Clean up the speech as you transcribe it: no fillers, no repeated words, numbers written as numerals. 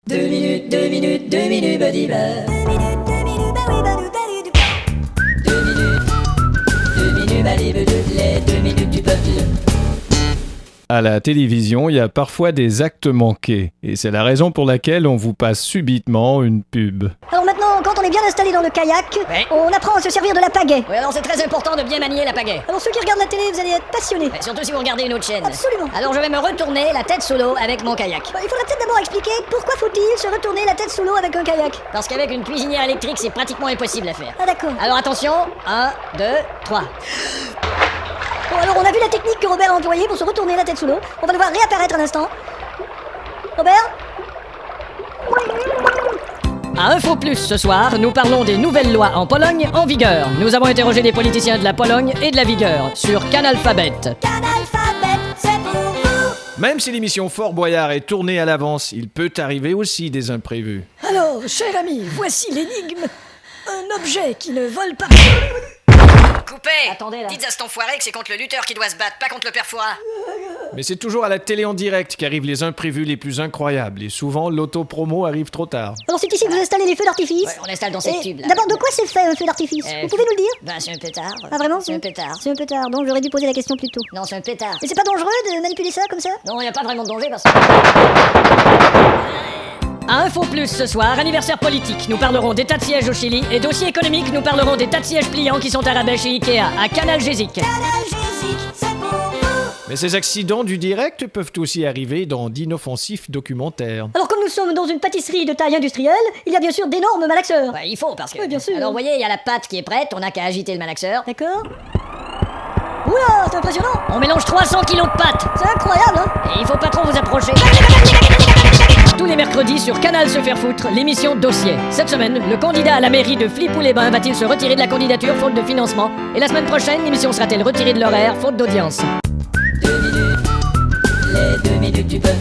2 minutes, badiba. 2 minutes, les 2 minutes du peuple. À la télévision, il y a parfois des actes manqués. Et c'est la raison pour laquelle on vous passe subitement une pub. Alors maintenant, quand on est bien installé dans le kayak, Ouais. on apprend à se servir de la pagaie. Oui, alors c'est très important de bien manier la pagaie. Alors ceux qui regardent la télé, vous allez être passionnés. Surtout si vous regardez une autre chaîne. Absolument. Alors je vais me retourner la tête sous l'eau avec mon kayak. Il faudra peut-être d'abord expliquer pourquoi faut-il se retourner la tête sous l'eau avec un kayak. Parce qu'avec une cuisinière électrique, c'est pratiquement impossible à faire. Ah d'accord. Alors attention, 1, 2, 3. Bon, alors on a vu la technique que Robert a employée pour se retourner la tête sous l'eau. On va le voir réapparaître un instant. Robert ? À Info Plus ce soir, nous parlons des nouvelles lois en Pologne en vigueur. Nous avons interrogé des politiciens de la Pologne et de la vigueur sur Canalphabet. Canalphabet, c'est pour vous. Même si l'émission Fort Boyard est tournée à l'avance, il peut arriver aussi des imprévus. Alors, cher ami, voici l'énigme. Un objet qui ne vole pas. Coupé! Attendez, là. Dites à cet enfoiré que c'est contre le lutteur qui doit se battre, pas contre le père Fouras. Mais c'est toujours à la télé en direct qu'arrivent les imprévus les plus incroyables. Et souvent, l'autopromo arrive trop tard. Alors c'est ici que vous installez les feux d'artifice. Ouais, on installe dans ces Et tubes là. d'abord, de quoi c'est fait un feu d'artifice Vous pouvez nous le dire Ben c'est un pétard. Ah vraiment C'est un pétard. C'est un pétard, donc j'aurais dû poser la question plus tôt. Non, c'est un pétard. Mais c'est pas dangereux de manipuler ça comme ça Non, il n'y a pas vraiment de danger parce que... À Info Plus ce soir, anniversaire politique, nous parlerons des tas de sièges au Chili et dossier économique, nous parlerons des tas de sièges pliants qui sont à rabais chez Ikea, à Canalgésique. Mais ces accidents du direct peuvent aussi arriver dans d'inoffensifs documentaires. Alors comme nous sommes dans une pâtisserie de taille industrielle, il y a bien sûr d'énormes malaxeurs. Ouais, il faut parce que... Oui, bien sûr. Alors vous voyez, il y a la pâte qui est prête, on n'a qu'à agiter le malaxeur. D'accord. Oula, c'est impressionnant. On mélange 300 kilos de pâte. C'est incroyable, hein. Et il faut pas trop vous approcher. Tous les mercredis sur Canal Se Faire Foutre, l'émission Dossier. Cette semaine, le candidat à la mairie de Flipou-les-Bains va-t-il se retirer de la candidature faute de financement? Et la semaine prochaine, l'émission sera-t-elle retirée de l'horaire faute d'audience? 2 minutes, les 2 minutes du peuple.